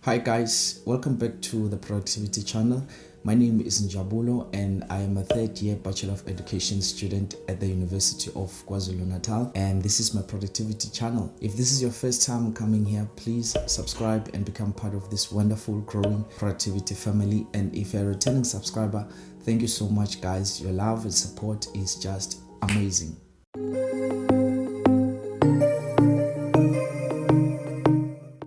Hi guys, welcome back to the Productivity channel. My name is Njabulo and I am a third year Bachelor of Education student at the University of KwaZulu-Natal, and this is my Productivity channel. If this is your first time coming here, please subscribe and become part of this wonderful growing productivity family. And if you're a returning subscriber, thank you so much guys. Your love and support is just amazing.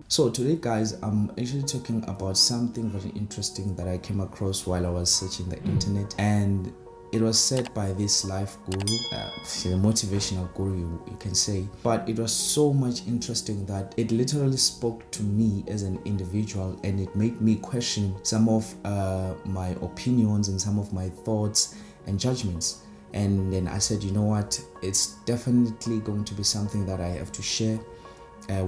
So today guys, I'm actually talking about something very interesting that I came across while I was searching the internet, and it was said by this life guru, a motivational guru you can say, but it was so much interesting that it literally spoke to me as an individual, and it made me question some of my opinions and some of my thoughts and judgments. And then I said, you know what, it's definitely going to be something that I have to share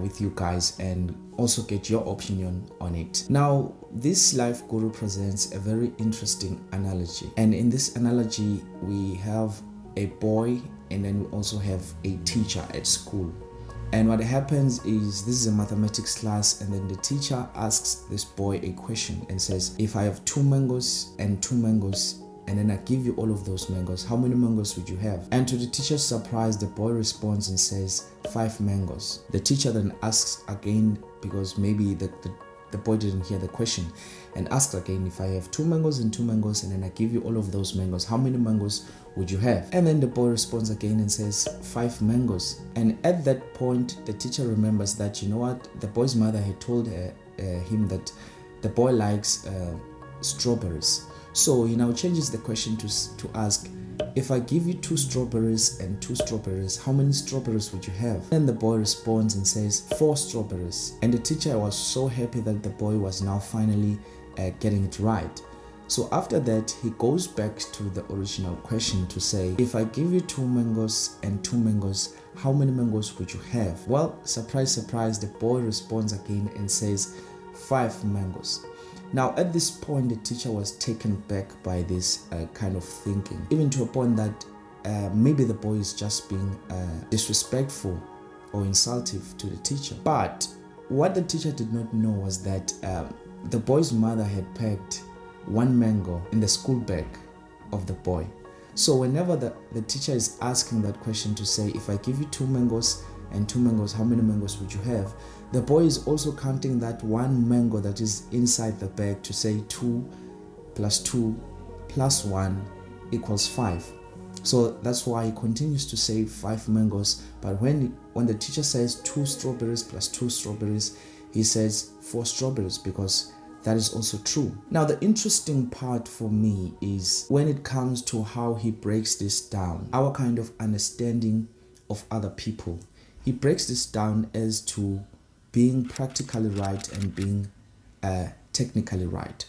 with you guys and also get your opinion on it. Now, this life guru presents a very interesting analogy, and in this analogy we have a boy and then we also have a teacher at school. And what happens is, this is a mathematics class, and then the teacher asks this boy a question and says, if I have 2 mangoes and 2 mangoes, and then I give you all of those mangoes, how many mangoes would you have? And to the teacher's surprise, the boy responds and says 5 mangoes. The teacher then asks again, because maybe the boy didn't hear the question, and asks again, if I have 2 mangoes and 2 mangoes, and then I give you all of those mangoes, how many mangoes would you have? And then the boy responds again and says 5 mangoes. And at that point, the teacher remembers that, you know what, the boy's mother had told him that the boy likes strawberries. So he now changes the question to ask, if I give you 2 strawberries and 2 strawberries, how many strawberries would you have? And the boy responds and says 4 strawberries. And the teacher was so happy that the boy was now finally getting it right. So after that, he goes back to the original question to say, if I give you 2 mangoes and 2 mangoes, how many mangoes would you have? Well, surprise, surprise, the boy responds again and says 5 mangoes. Now, at this point, the teacher was taken back by this kind of thinking, even to a point that maybe the boy is just being disrespectful or insultive to the teacher. But what the teacher did not know was that the boy's mother had packed 1 mango in the school bag of the boy. So whenever the teacher is asking that question to say, if I give you 2 mangoes and 2 mangoes, how many mangoes would you have? The boy is also counting that 1 mango that is inside the bag to say 2 plus 2 plus 1 equals 5. So that's why he continues to say 5 mangoes. But when the teacher says 2 strawberries plus 2 strawberries, he says 4 strawberries, because that is also true. Now, the interesting part for me is when it comes to how he breaks this down, our kind of understanding of other people. He breaks this down as to being practically right and being technically right,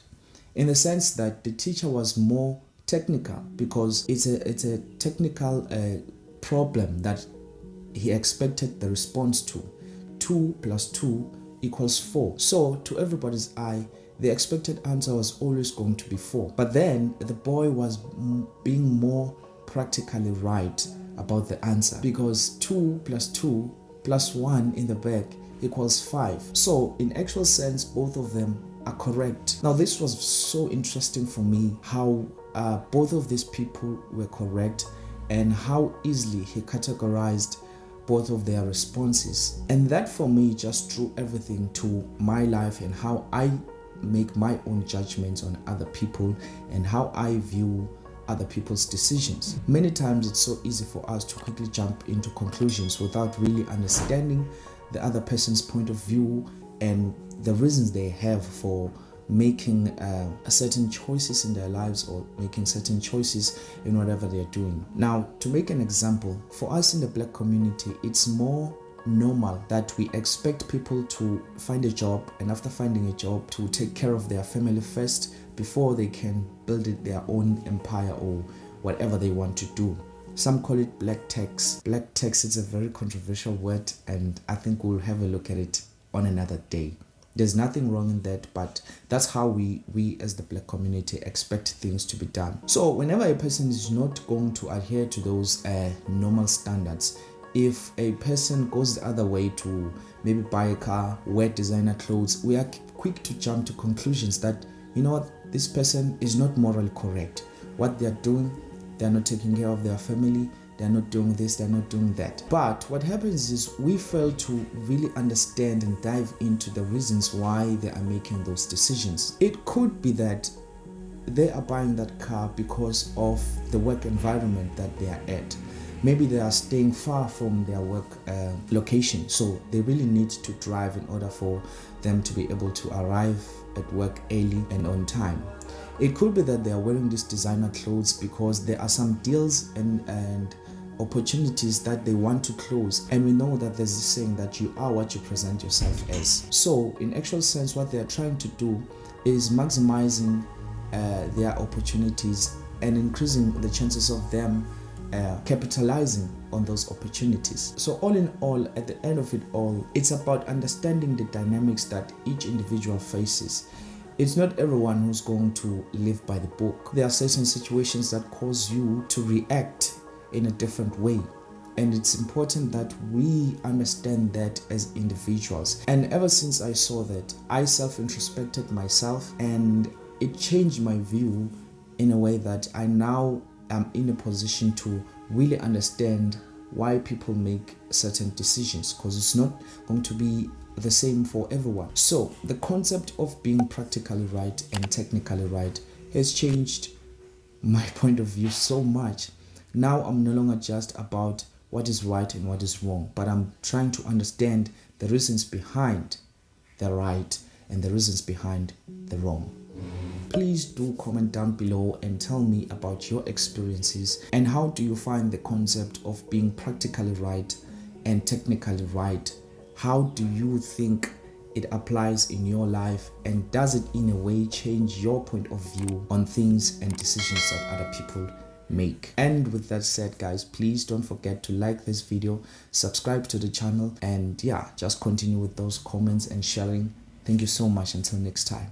in the sense that the teacher was more technical because it's a technical problem that he expected the response to. 2 plus 2 equals 4. So to everybody's eye, the expected answer was always going to be 4. But then the boy was being more practically right about the answer, because 2 plus 2 plus 1 in the back equals 5. So in actual sense, both of them are correct. Now, this was so interesting for me, how both of these people were correct and how easily he categorized both of their responses. And that for me just drew everything to my life and how I make my own judgments on other people and how I view other people's decisions. Many times it's so easy for us to quickly jump into conclusions without really understanding the other person's point of view and the reasons they have for making certain choices in their lives or making certain choices in whatever they're doing. Now, to make an example, for us in the Black community, it's more normal that we expect people to find a job, and after finding a job, to take care of their family first before they can build their own empire or whatever they want to do. Some call it black tax. Black tax is a very controversial word, and I think we'll have a look at it on another day. There's nothing wrong in that, but that's how we as the Black community expect things to be done. So whenever a person is not going to adhere to those normal standards, If a person goes the other way to maybe buy a car, wear designer clothes, we are quick to jump to conclusions that, you know what, this person is not morally correct. What they're doing, they're not taking care of their family, they're not doing this, they're not doing that. But what happens is we fail to really understand and dive into the reasons why they are making those decisions. It could be that they are buying that car because of the work environment that they are at. Maybe they are staying far from their work location, so they really need to drive in order for them to be able to arrive at work early and on time. It could be that they are wearing these designer clothes because there are some deals and opportunities that they want to close, and we know that there's this saying that you are what you present yourself as. So in actual sense, what they are trying to do is maximizing their opportunities and increasing the chances of them capitalizing on those opportunities. So all in all, at the end of it all, it's about understanding the dynamics that each individual faces. It's not everyone who's going to live by the book. There are certain situations that cause you to react in a different way, and it's important that we understand that as individuals. And ever since I saw that, I self-introspected myself, and it changed my view in a way that I now am in a position to really understand why people make certain decisions, because it's not going to be the same for everyone. So the concept of being practically right and technically right has changed my point of view so much. Now I'm no longer just about what is right and what is wrong, but I'm trying to understand the reasons behind the right and the reasons behind the wrong. Please do comment down below and tell me about your experiences, and how do you find the concept of being practically right and technically right. How do you think it applies in your life, and does it in a way change your point of view on things and decisions that other people make? And with that said, guys, please don't forget to like this video, subscribe to the channel, and yeah, just continue with those comments and sharing. Thank you so much. Until next time.